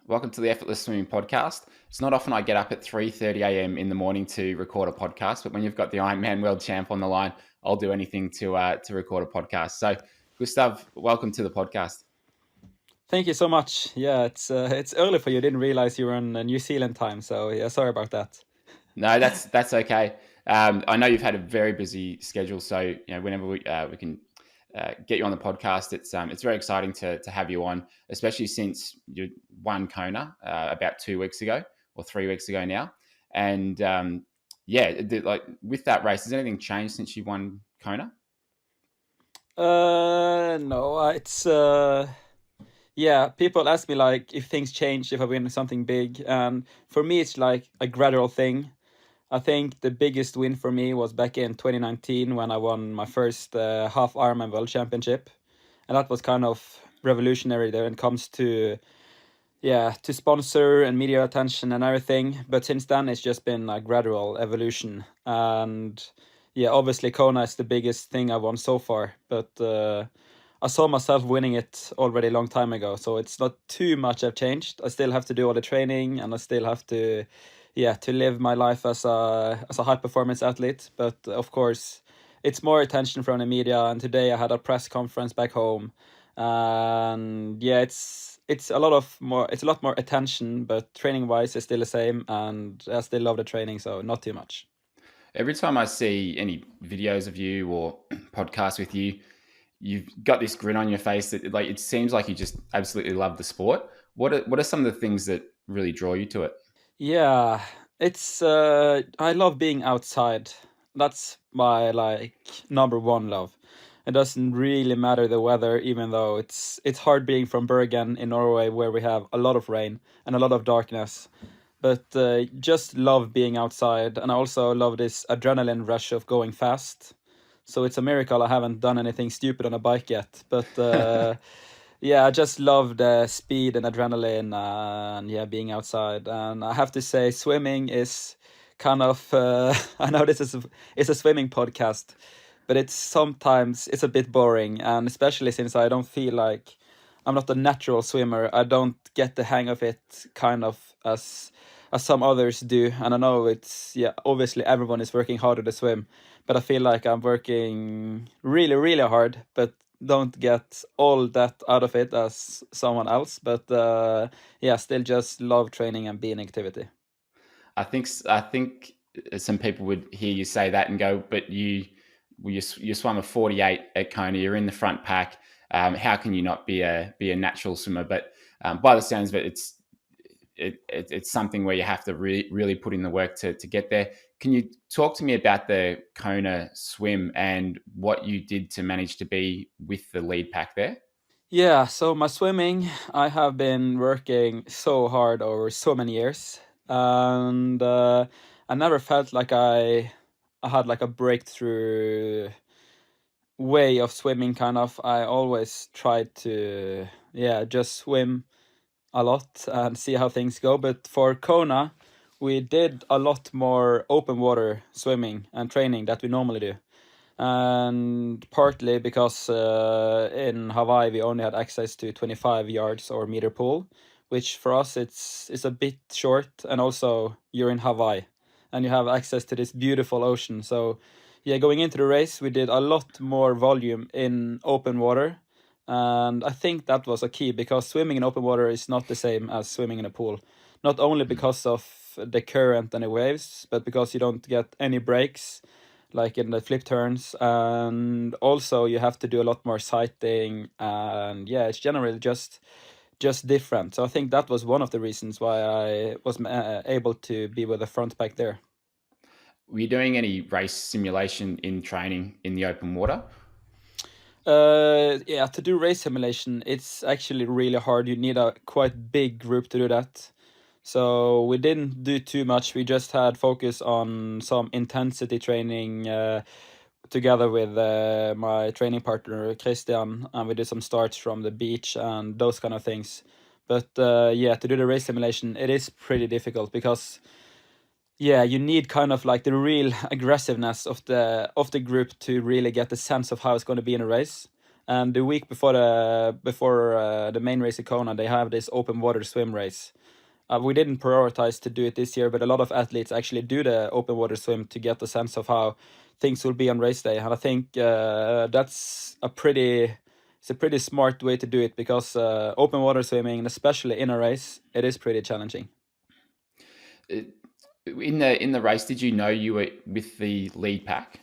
Welcome to the Effortless Swimming podcast. It's not often I get up at 3:30 a.m. in the morning to record a podcast, but when you've got the Ironman world champ on the line, I'll do anything to record a podcast. So, Gustav, welcome to the podcast. Thank you so much. Yeah, it's early for you. Didn't realize you were on New Zealand time, so yeah, sorry about that. No, that's okay. I know you've had a very busy schedule, so whenever we can get you on the podcast, it's very exciting to have you on, especially since you won Kona about 2 weeks ago or 3 weeks ago now, and like with that race, has anything changed since you won Kona? No, it's yeah. People ask me like if things change if I win something big, and for me it's like a gradual thing. I think the biggest win for me was back in 2019 when I won my first half Ironman World Championship, and that was kind of revolutionary there when it comes to sponsor and media attention and everything. But since then, it's just been a gradual evolution. And yeah, obviously, Kona is the biggest thing I've won so far. But I saw myself winning it already a long time ago. So it's not too much I've changed. I still have to do all the training and I still have to live my life as a high performance athlete. But of course, it's more attention from the media. And today I had a press conference back home. And yeah, it's a lot more attention, but training wise it's still the same, and I still love the training, so not too much. Every time I see any videos of you or podcasts with you, you've got this grin on your face that like it seems like you just absolutely love the sport. What are some of the things that really draw you to it? Yeah, it's I love being outside. That's my like number one love. It doesn't really matter the weather, even though it's hard being from Bergen in Norway, where we have a lot of rain and a lot of darkness. But just love being outside, and I also love this adrenaline rush of going fast. So it's a miracle I haven't done anything stupid on a bike yet. But yeah, I just love the speed and adrenaline, and yeah, being outside. And I have to say, swimming is kind of I know it's a swimming podcast, but it's a bit boring, and especially since I don't feel like I'm not a natural swimmer. I don't get the hang of it kind of as some others do. And I know it's, yeah, obviously everyone is working harder to swim, but I feel like I'm working really, really hard, but don't get all that out of it as someone else. But yeah, still just love training and being activity. I think some people would hear you say that and go, but you swam a 48 at Kona. You're in the front pack. How can you not be a natural swimmer? But by the sounds of it, it's something where you have to really put in the work to get there. Can you talk to me about the Kona swim and what you did to manage to be with the lead pack there? Yeah, so my swimming, I have been working so hard over so many years, and I never felt like I had like a breakthrough way of swimming. Kind of, I always tried to just swim a lot and see how things go. But for Kona, we did a lot more open water swimming and training that we normally do, and partly because in Hawaii we only had access to 25 yards or meter pool, which for us it's a bit short, and also you're in Hawaii and you have access to this beautiful ocean. So yeah, going into the race we did a lot more volume in open water, and I think that was a key because swimming in open water is not the same as swimming in a pool, not only because of the current and the waves, but because you don't get any breaks like in the flip turns, and also you have to do a lot more sighting, and yeah, it's generally just different. So I think that was one of the reasons why I was able to be with the front pack there. Were you doing any race simulation in training in the open water? Yeah, to do race simulation, it's actually really hard. You need a quite big group to do that. So we didn't do too much. We just had focus on some intensity training together with my training partner Christian, and we did some starts from the beach and those kind of things. But yeah, to do the race simulation, it is pretty difficult because yeah, you need kind of like the real aggressiveness of the group to really get the sense of how it's going to be in a race. And the week before the main race in Kona, they have this open water swim race. We didn't prioritize to do it this year, but a lot of athletes actually do the open water swim to get a sense of how things will be on race day. And I think that's it's a pretty smart way to do it, because open water swimming, and especially in a race, it is pretty challenging. In the race, did you know you were with the lead pack?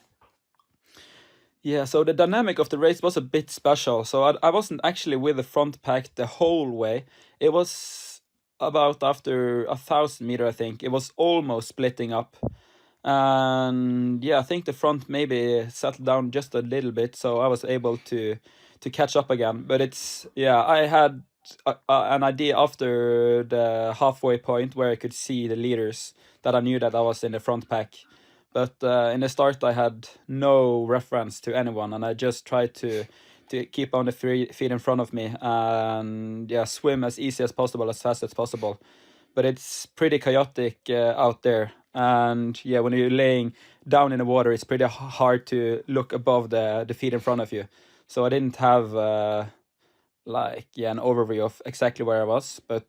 Yeah, so the dynamic of the race was a bit special. So I wasn't actually with the front pack the whole way. It was about after 1,000 meters, I think. It was almost splitting up. And yeah, I think the front maybe settled down just a little bit, so I was able to catch up again. But I had an idea after the halfway point where I could see the leaders, that I knew that I was in the front pack. But in the start, I had no reference to anyone, and I just tried to keep on the feet in front of me and swim as easy as possible, as fast as possible. But it's pretty chaotic out there, and when you're laying down in the water, it's pretty hard to look above the feet in front of you. So I didn't have an overview of exactly where I was, but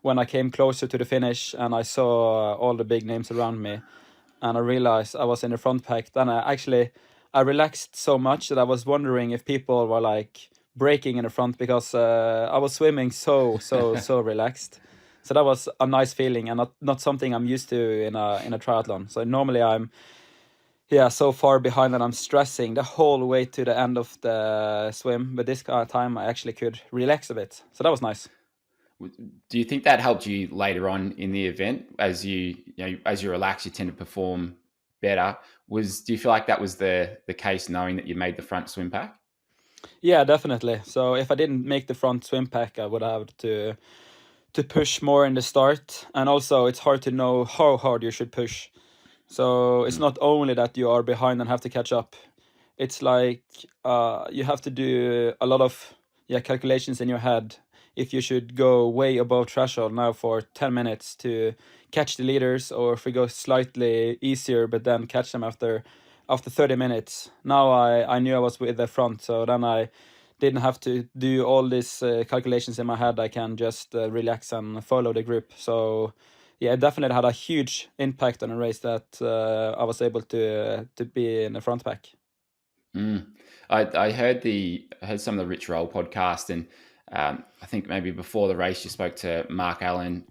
when I came closer to the finish and I saw all the big names around me, and I realized I was in the front pack, then I relaxed so much that I was wondering if people were like breaking in the front, because I was swimming so relaxed. So that was a nice feeling, and not something I'm used to in a triathlon. So normally I'm so far behind that I'm stressing the whole way to the end of the swim, but this kind of time I actually could relax a bit. So that was nice. Do you think that helped you later on in the event, as as you relax, you tend to perform better? Do you feel like that was the case, knowing that you made the front swim pack? Yeah, definitely. So if I didn't make the front swim pack, I would have to push more in the start, and also it's hard to know how hard you should push. So it's not only that you are behind and have to catch up. It's like you have to do a lot of calculations in your head if you should go way above threshold now for 10 minutes to catch the leaders, or if we go slightly easier but then catch them after 30 minutes. Now I knew I was with the front, so then I didn't have to do all these calculations in my head. I can just relax and follow the group. So yeah, it definitely had a huge impact on a race that I was able to be in the front pack. Mm. I heard some of the Rich Roll podcast, and I think maybe before the race you spoke to Mark Allen,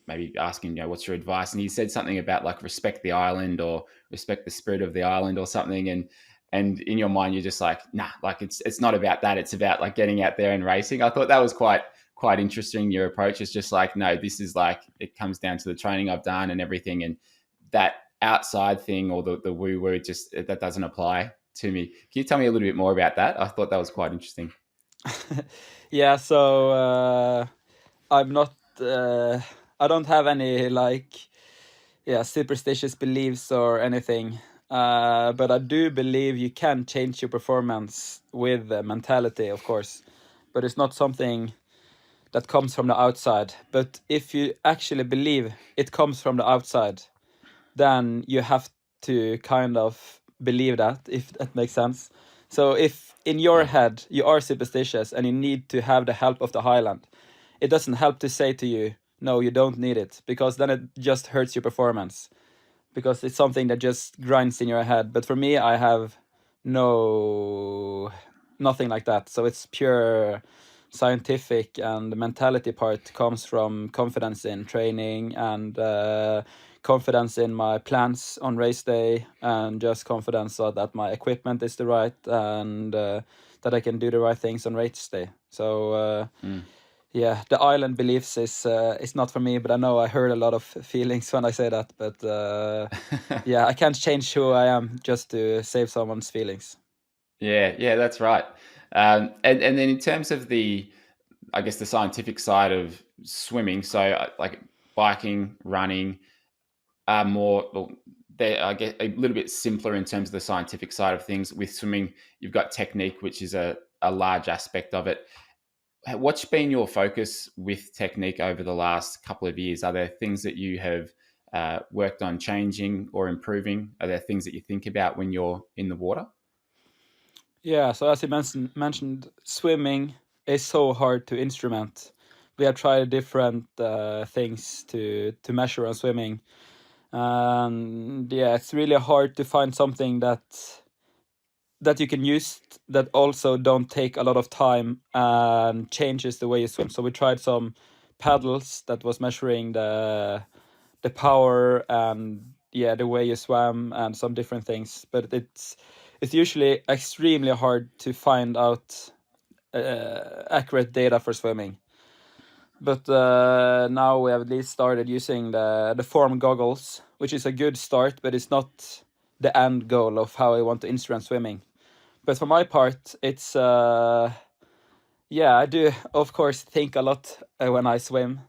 maybe asking, what's your advice, and he said something about like respect the island, or respect the spirit of the island, or something, and in your mind you're just like, nah, like it's not about that, it's about like getting out there and racing. I thought that was quite interesting. Your approach is just like, no, this is like, it comes down to the training I've done and everything, and that outside thing, or the woo woo, just that doesn't apply to me. Can you tell me a little bit more about that? I thought that was quite interesting. Yeah, so I'm not. I don't have any superstitious beliefs or anything. But I do believe you can change your performance with the mentality, of course. But it's not something that comes from the outside. But if you actually believe it comes from the outside, then you have to kind of believe that, if that makes sense. So if in your Yeah. head you are superstitious and you need to have the help of the highland, it doesn't help to say to you, no, you don't need it, because then it just hurts your performance, because it's something that just grinds in your head. But for me, I have nothing like that. So it's pure scientific, and the mentality part comes from confidence in training, and confidence in my plans on race day, and just confidence that my equipment is the right, and that I can do the right things on race day. So yeah, the island beliefs is not for me, but I know I hurt a lot of feelings when I say that. But yeah, I can't change who I am just to save someone's feelings. Yeah, that's right. And then in terms of I guess the scientific side of swimming, so like biking, running are more, well, they're, I guess, a little bit simpler in terms of the scientific side of things. With swimming, you've got technique, which is a large aspect of it. What's been your focus with technique over the last couple of years? Are there things that you have worked on changing or improving? Are there things that you think about when you're in the water? Yeah, so as you mentioned, swimming is so hard to instrument. We have tried different things to measure on swimming, and yeah, it's really hard to find something that you can use that also don't take a lot of time and changes the way you swim. So we tried some paddles that was measuring the power and yeah the way you swam and some different things, but it's usually extremely hard to find out accurate data for swimming. But now we have at least started using the form goggles, which is a good start, but it's not the end goal of how I want to instrument swimming. But for my part, it's yeah, I do of course think a lot when I swim,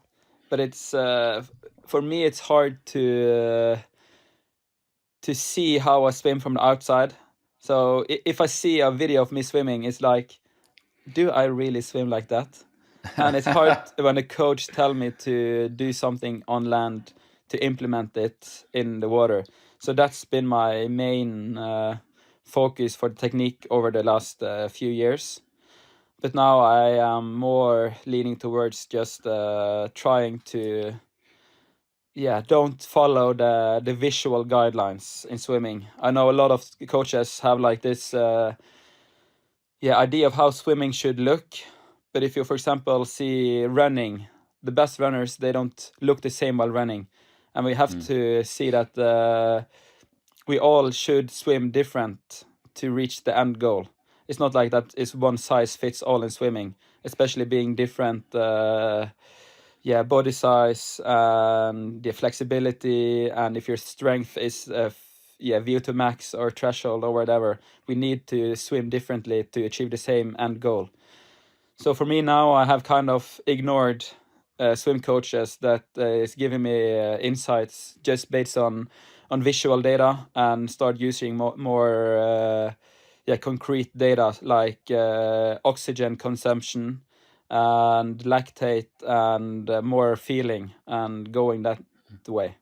but it's for me it's hard to see how I swim from the outside. So if I see a video of me swimming, it's like, do I really swim like that? And it's hard when a coach tell me to do something on land to implement it in the water. So that's been my main focus for the technique over the last few years. But now I am more leaning towards just trying to, yeah, don't follow the visual guidelines in swimming. I know a lot of coaches have like this yeah idea of how swimming should look, but if you, for example, see running, the best runners, they don't look the same while running, and we have to see that we all should swim different to reach the end goal. It's not like that is one size fits all in swimming, especially being different yeah body size and the flexibility, and if your strength is yeah VO2 max or threshold or whatever, we need to swim differently to achieve the same end goal. So for me now, I have kind of ignored swim coaches that is giving me insights just based on visual data, and start using more yeah concrete data like oxygen consumption and lactate and more feeling and going that way.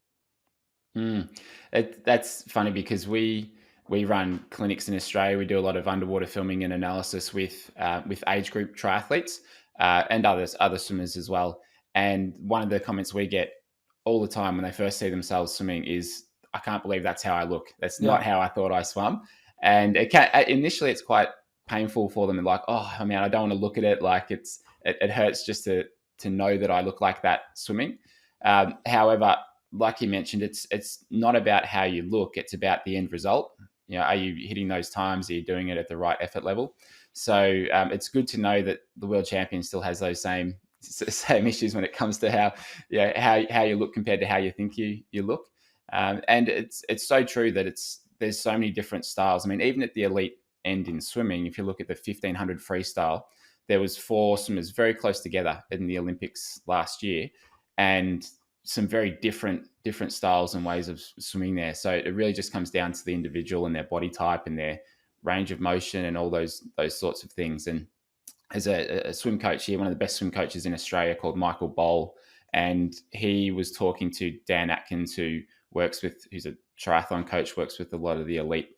Mm. That's funny because we run clinics in Australia. We do a lot of underwater filming and analysis with age group triathletes and other swimmers as well. And one of the comments we get all the time when they first see themselves swimming is, "I can't believe that's how I look. That's not Yeah, how I thought I swam." And initially it's quite painful for them, and like, "Oh, I mean, I don't want to look at it. Like it hurts just to know that I look like that swimming." However, like you mentioned, it's not about how you look; it's about the end result. You know, are you hitting those times? Are you doing it at the right effort level? So it's good to know that the world champion still has those same issues when it comes to how yeah how you look compared to how you think you look. And it's so true that there's so many different styles. I mean, even at the elite end in swimming, if you look at the 1500 freestyle, there was four swimmers very close together in the Olympics last year, and some very different styles and ways of swimming there. So it really just comes down to the individual and their body type and their range of motion and all those sorts of things. And as a swim coach here, one of the best swim coaches in Australia called Michael Boll, and he was talking to Dan Atkins, who's a triathlon coach, works with a lot of the elite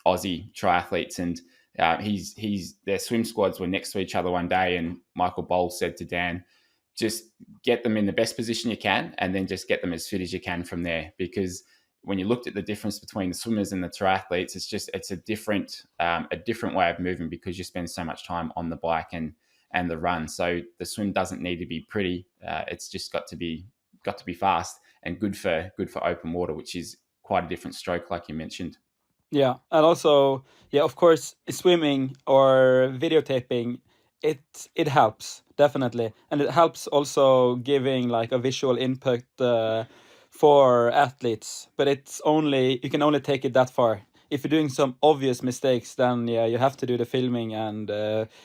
Aussie triathletes, and he's their swim squads were next to each other one day, and Michael Bowles said to Dan, just get them in the best position you can, and then just get them as fit as you can from there. Because when you looked at the difference between the swimmers and the triathletes, it's a different way of moving because you spend so much time on the bike and the run. So the swim doesn't need to be pretty. It's just got to be fast and good for open water, which is quite a different stroke, like you mentioned. yeah, and also yeah, of course, swimming or videotaping, it it helps definitely, and it helps also giving like a visual input for athletes. But it's only you can only take it that far. If you're doing some obvious mistakes, then yeah, you have to do the filming and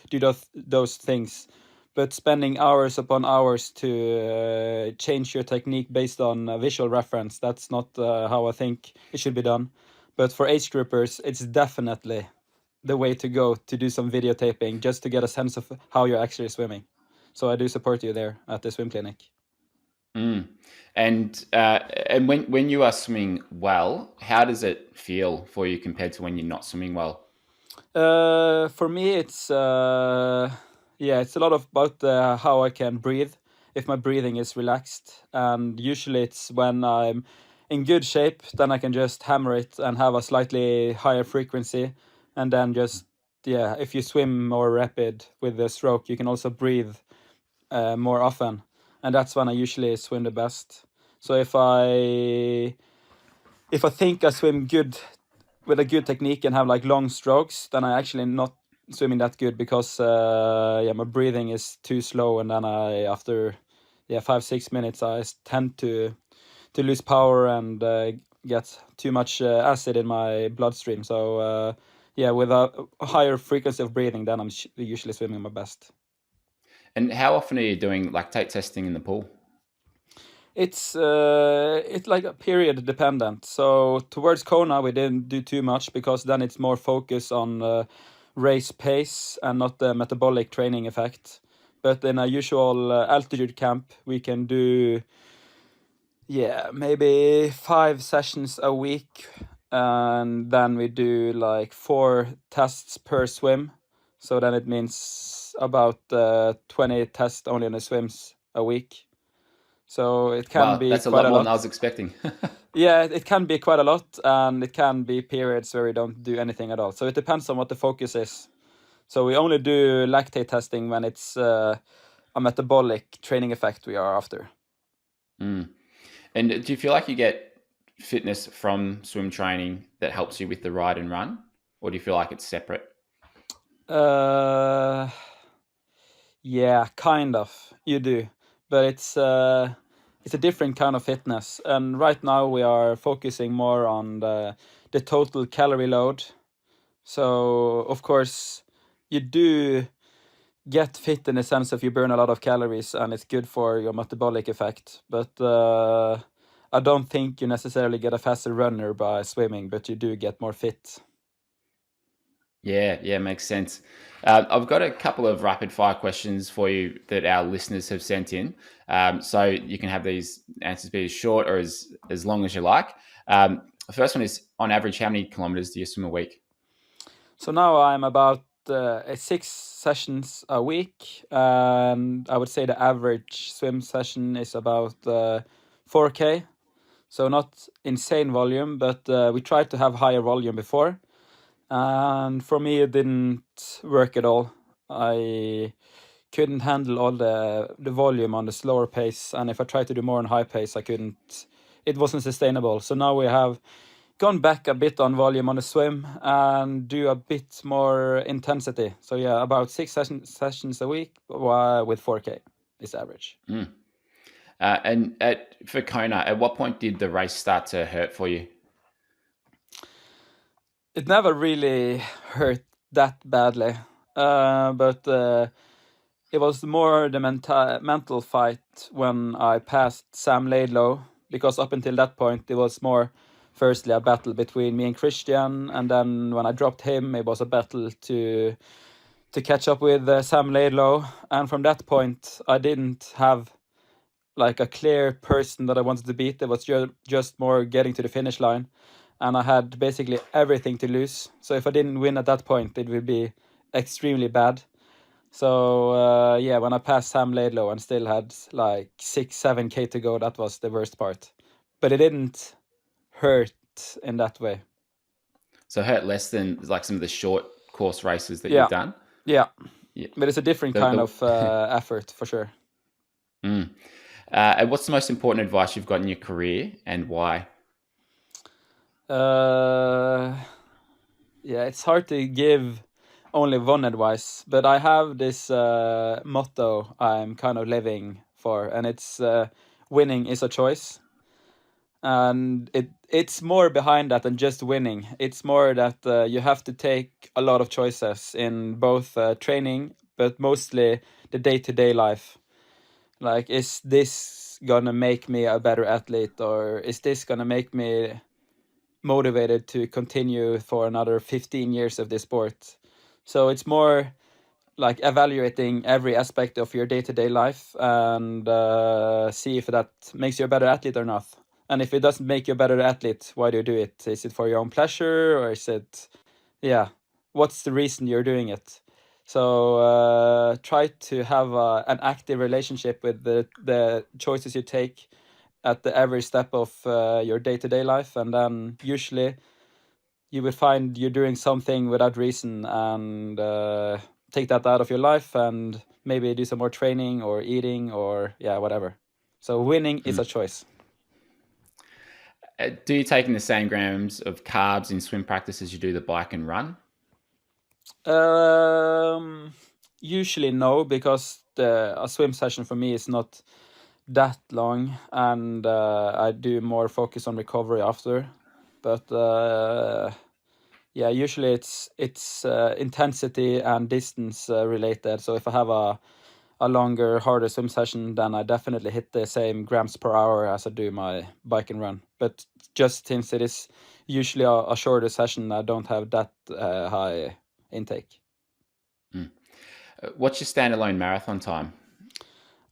do those things. But spending hours upon hours to change your technique based on a visual reference, that's not how I think it should be done. But for age groupers, it's definitely the way to go to do some videotaping just to get a sense of how you're actually swimming. So I do support you there at the swim clinic. Mm. And when you are swimming well, how does it feel for you compared to when you're not swimming well? For me, it's it's a lot of about how I can breathe. If my breathing is relaxed, and usually it's when I'm in good shape, then I can just hammer it and have a slightly higher frequency, and then just if you swim more rapid with the stroke, you can also breathe more often, and that's when I usually swim the best. So if I think I swim good with a good technique and have like long strokes, then I actually not swimming that good because my breathing is too slow, and then I after 5-6 minutes I tend to lose power and get too much acid in my bloodstream. So with a higher frequency of breathing, then I'm usually swimming my best. And how often are you doing lactate testing in the pool? It's like a period dependent. So towards Kona, we didn't do too much because then it's more focus on race pace and not the metabolic training effect. But in a usual altitude camp, we can do maybe 5 sessions a week, and then we do like 4 tests per swim. So then it means about 20 tests only on the swims a week. So it can Wow, be that's a quite lot a more than I lot. was expecting. Yeah, it can be quite a lot, and it can be periods where we don't do anything at all. So it depends on what the focus is. So we only do lactate testing when it's a metabolic training effect we are after. Mm. And do you feel like you get fitness from swim training that helps you with the ride and run, or do you feel like it's separate? Uh, yeah, kind of. You do, but it's a different kind of fitness. And right now we are focusing more on the total calorie load. So of course, you do get fit in the sense of you burn a lot of calories and it's good for your metabolic effect. But I don't think you necessarily get a faster runner by swimming, but you do get more fit. Yeah, makes sense. I've got a couple of rapid fire questions for you that our listeners have sent in. So you can have these answers be as short or as long as you like. The first one is, on average, how many kilometers do you swim a week? So now I'm about 6 sessions a week, and I would say the average swim session is about 4K. So not insane volume, but we tried to have higher volume before. And for me, it didn't work at all. I couldn't handle all the volume on the slower pace, and if I tried to do more on high pace, I couldn't. It wasn't sustainable. So now we have gone back a bit on volume on the swim and do a bit more intensity. So yeah, about sessions a week with 4K is average. Mm. For Kona, at what point did the race start to hurt for you? It never really hurt that badly, but it was more the mental fight when I passed Sam Laidlow, because up until that point it was more firstly a battle between me and Christian, and then when I dropped him it was a battle to catch up with Sam Laidlow, and from that point I didn't have like a clear person that I wanted to beat. It was just more getting to the finish line, and I had basically everything to lose. So if I didn't win at that point, it would be extremely bad. So when I passed Sam Laidlow and still had like 6-7K to go, that was the worst part. But it didn't hurt in that way. So hurt less than like some of the short course races that Yeah, you've done? yeah. Yeah. But it's a different The, kind the, of effort for sure. mm. And what's the most important advice you've got in your career, and why? Uh, yeah, it's hard to give only one advice, but I have this motto I'm kind of living for, and it's winning is a choice. And it's more behind that than just winning. It's more that you have to take a lot of choices in both training, but mostly the day-to-day life. Like, is this gonna make me a better athlete, or is this gonna make me motivated to continue for another 15 years of this sport? So it's more like evaluating every aspect of your day-to-day life and see if that makes you a better athlete or not. And if it doesn't make you a better athlete, why do you do it? Is it for your own pleasure, or is it, yeah? what's the reason you're doing it. So try to have an active relationship with the choices you take at every step of your day-to-day life, and then usually you will find you're doing something without reason, and take that out of your life and maybe do some more training or eating or yeah, whatever. So winning is a choice. Do you take in the same grams of carbs in swim practice as you do the bike and run? Um, Usually no, because a swim session for me is not that long, and I do more focus on recovery after. But yeah, usually it's intensity and distance related. So if I have a longer, harder swim session, then I definitely hit the same grams per hour as I do my bike and run. But just since it is usually a shorter session, I don't have that high intake. What's your standalone marathon time?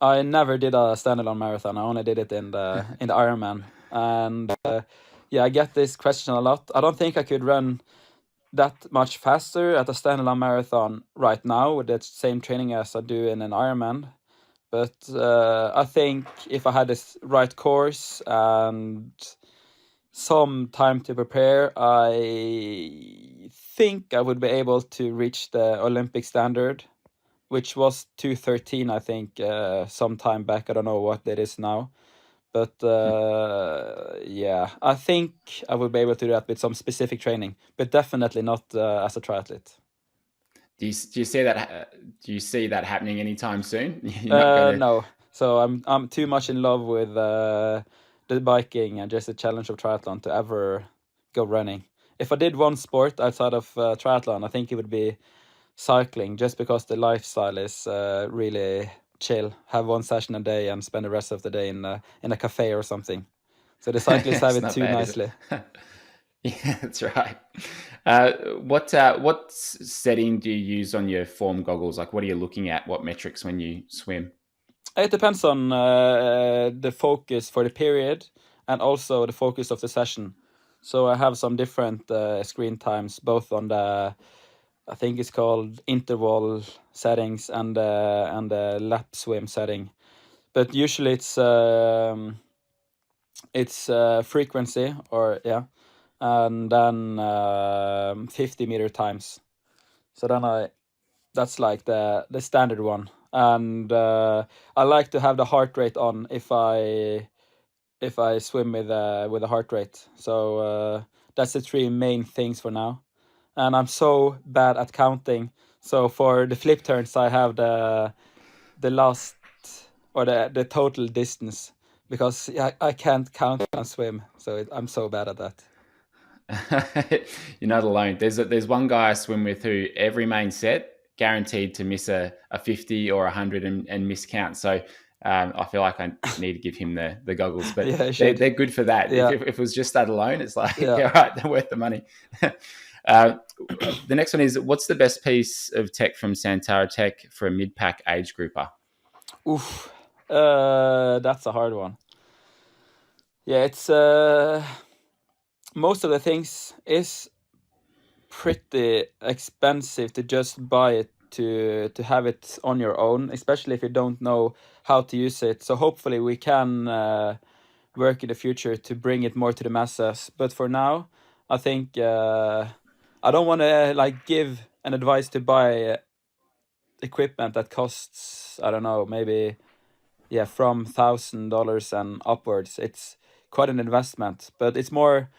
I never did a standalone marathon. I only did it in the Ironman. And yeah, I get this question a lot. I don't think I could run that much faster at a standalone marathon right now with the same training as I do in an Ironman. But I think if I had this right course and some time to prepare, I think I would be able to reach the Olympic standard, which was 2:13, I think, some time back. I don't know what it is now. But yeah, I think I would be able to do that with some specific training, but definitely not as a triathlete. Do you see that? Do you see that happening anytime soon? You're not going to. No. So I'm too much in love with the biking and just the challenge of triathlon to ever go running. If I did one sport outside of triathlon, I think it would be cycling, just because the lifestyle is really chill. Have one session a day and spend the rest of the day in a cafe or something. So the cyclists have It's it not too bad, is it? nicely. Yeah, that's right. What setting do you use on your form goggles? Like, what are you looking at? What metrics when you swim? It depends on the focus for the period and also the focus of the session. So I have some different screen times, both on the, I think it's called interval settings, and the lap swim setting. But usually it's frequency, or yeah, and then 50-meter times. So then that's like the standard one, and I like to have the heart rate on if I swim with a heart rate. So that's the three main things for now. And I'm so bad at counting. So for the flip turns, I have the last, or the total distance, because I can't count and swim. So I'm so bad at that. You're not alone. There's one guy I swim with who every main set guaranteed to miss a 50 or 100 and miscount. So I feel like I need to give him the goggles, but Yeah, I they're, should. they're good for that. Yeah, If it was just that alone, it's like, yeah. yeah, right, they're worth the money. uh, the next one is, what's the best piece of tech from Santara Tech for a mid-pack age grouper? Oof. That's a hard one. Yeah, it's most of the things is pretty expensive to just buy it to have it on your own, especially if you don't know how to use it. So hopefully we can work in the future to bring it more to the masses. But for now, I think I don't want to like give an advice to buy equipment that costs, I don't know, maybe yeah, from $1,000 and upwards. It's quite an investment, but it's more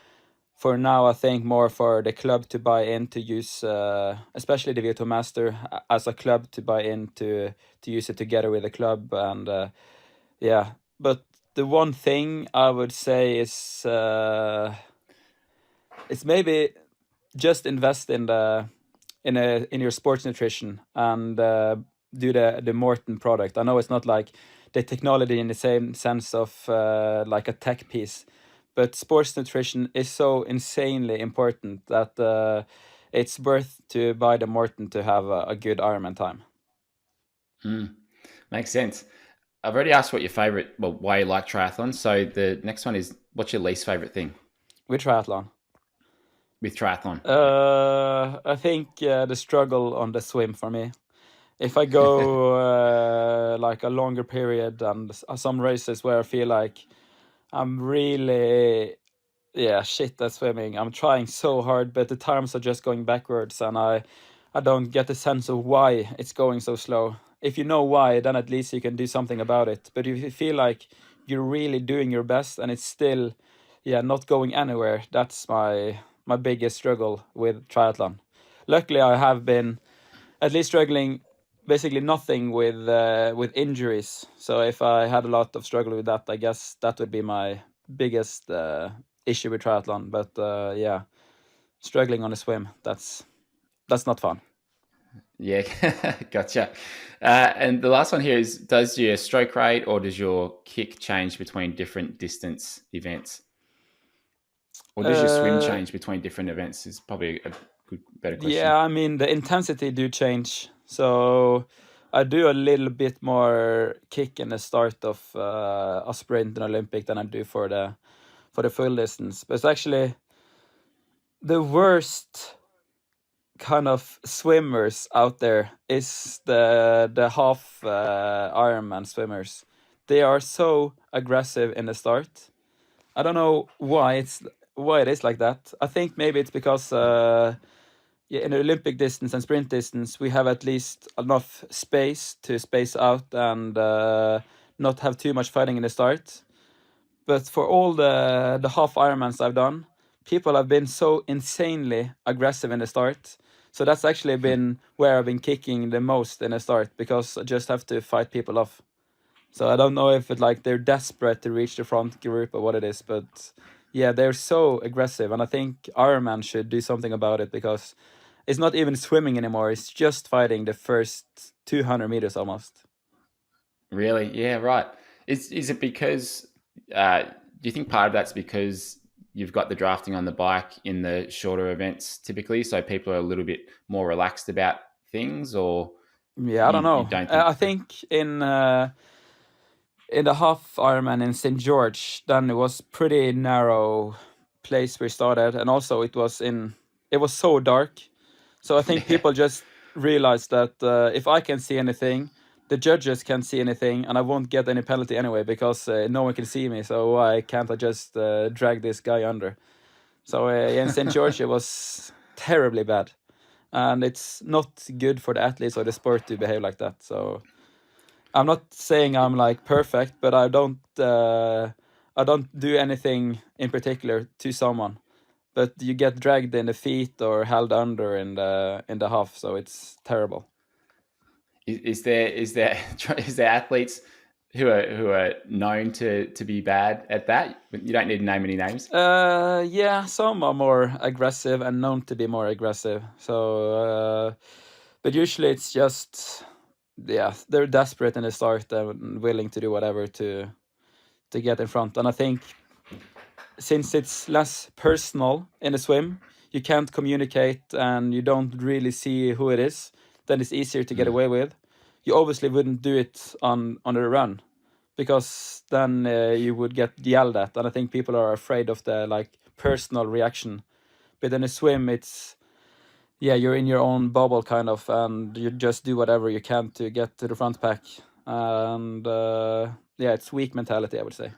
for now, I think, more for the club to buy in to use, especially the VO2 Master as a club to buy in to use it together with the club. And yeah, but the one thing I would say is it's maybe just invest in your sports nutrition, and do the Morton product. I know it's not like the technology in the same sense of like a tech piece, but sports nutrition is so insanely important that it's worth to buy the Morton to have a good Ironman time. Makes sense. I've already asked what your favorite, well, why you like triathlon. So the next one is, what's your least favorite thing? With triathlon, with triathlon? I think the struggle on the swim for me. If I go like a longer period and some races where I feel like I'm really shit at swimming. I'm trying so hard, but the times are just going backwards, and I don't get the sense of why it's going so slow. If you know why, then at least you can do something about it. But if you feel like you're really doing your best and it's still, not going anywhere, that's my biggest struggle with triathlon. Luckily, I have been at least struggling basically nothing with injuries. So if I had a lot of struggle with that, I guess that would be my biggest issue with triathlon. But struggling on a swim, that's not fun. Yeah, gotcha. And the last one here is: does your stroke rate or does your kick change between different distance events, or does your swim Uh, change between different events? Is probably a better yeah, question. I mean the intensity do change. So I do a little bit more kick in the start of a sprint and Olympic than I do for the full distance. But it's actually the worst kind of swimmers out there is the half Ironman swimmers. They are so aggressive in the start. I don't know why it is like that. I think maybe it's because in the Olympic distance and sprint distance we have at least enough space to space out and not have too much fighting in the start. But for all the half Ironmans I've done, people have been so insanely aggressive in the start. So that's actually been where I've been kicking the most in the start because I just have to fight people off. So I don't know if it's like they're desperate to reach the front group or what it is, but yeah, they're so aggressive, and I think Ironman should do something about it because it's not even swimming anymore. It's just fighting the first 200 meters almost. Really? Yeah, right. Is it because do you think part of that's because you've got the drafting on the bike in the shorter events typically, so people are a little bit more relaxed about things, or Yeah, I don't you know. don't think I so? think in the half Ironman in St. George, then it was pretty narrow place we started, and also it was so dark. So I think Yeah. people just realized that if I can see anything, the judges can't see anything, and I won't get any penalty anyway because no one can see me. So why can't I just drag this guy under? So in St. George, it was terribly bad, and it's not good for the athletes or the sport to behave like that. So I'm not saying I'm like perfect, but I don't do anything in particular to someone. But you get dragged in the feet or held under in the half, so it's terrible. Is there is there athletes who are known to be bad at that? You don't need to name any names. Yeah, some are more aggressive and known to be more aggressive. So, but usually it's just they're desperate in the start and willing to do whatever to get in front. And I think since it's less personal in a swim, you can't communicate and you don't really see who it is, then it's easier to get Mm. away with. You obviously wouldn't do it on a run because then you would get yelled at, and I think people are afraid of the like personal reaction. But in a swim, it's you're in your own bubble kind of, and you just do whatever you can to get to the front pack, and it's weak mentality, I would say.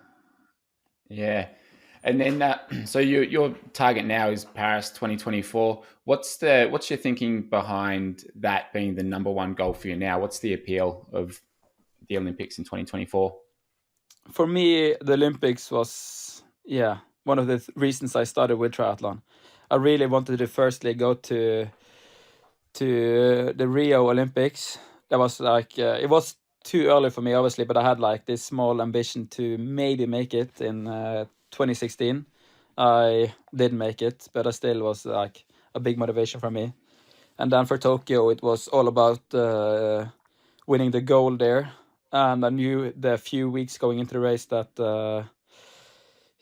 Yeah. And then, so your target now is Paris 2024. What's your thinking behind that being the number one goal for you now? What's the appeal of the Olympics in 2024? For me, the Olympics was one of the reasons I started with triathlon. I really wanted to firstly go to the Rio Olympics. That was like it was too early for me, obviously, but I had like this small ambition to maybe make it in 2016. I didn't make it, but I still was like a big motivation for me. And then for Tokyo, it was all about winning the gold there. And I knew the few weeks going into the race that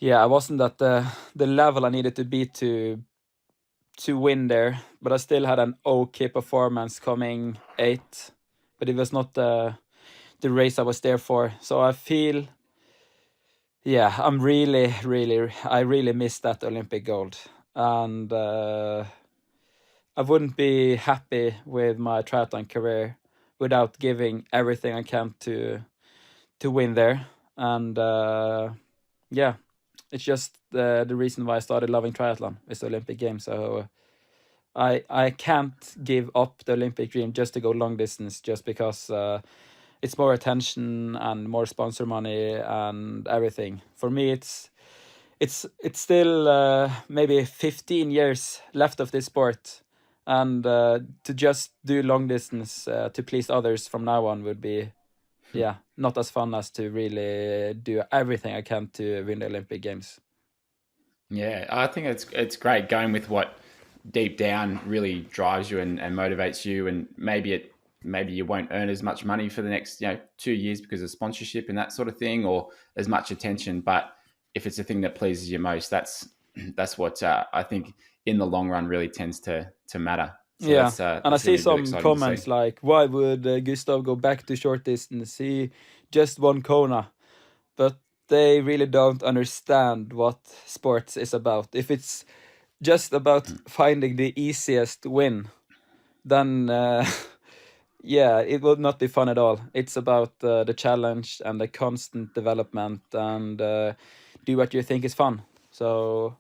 I wasn't at the level I needed to be to win there, but I still had an okay performance coming eighth. But it was not the race I was there for. So I feel, I'm really, really, I really missed that Olympic gold. and I wouldn't be happy with my triathlon career without giving everything I can to win there. And yeah, it's just the reason why I started loving triathlon is the Olympic Games. So I can't give up the Olympic dream just to go long distance, just because it's more attention and more sponsor money and everything. For me, it's still maybe 15 years left of this sport, and to just do long distance to please others from now on would be, yeah, not as fun as to really do everything I can to win the Olympic Games. Yeah, I think it's great going with what deep down really drives you and motivates you, and maybe you won't earn as much money for the next 2 years because of sponsorship and that sort of thing, or as much attention. But if it's the thing that pleases you most, that's what I think in the long run really tends to matter. So Yeah, and I that's see really some exciting to see. comments like, "Why would Gustav go back to short distance? He just won Kona." But they really don't understand what sports is about. If it's just about finding the easiest win, then yeah, it will not be fun at all. It's about the challenge and the constant development, and do what you think is fun. So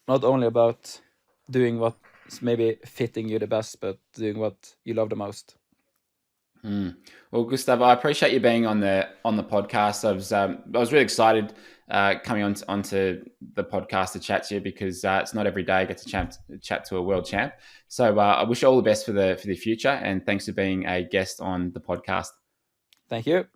not only about doing what's maybe fitting you the best, but doing what you love the most. Well, Gustav, I appreciate you being on the podcast. I was really excited coming onto the podcast to chat to you, because it's not every day I get to chat to a world champ. So I wish you all the best for the future, and thanks for being a guest on the podcast. Thank you.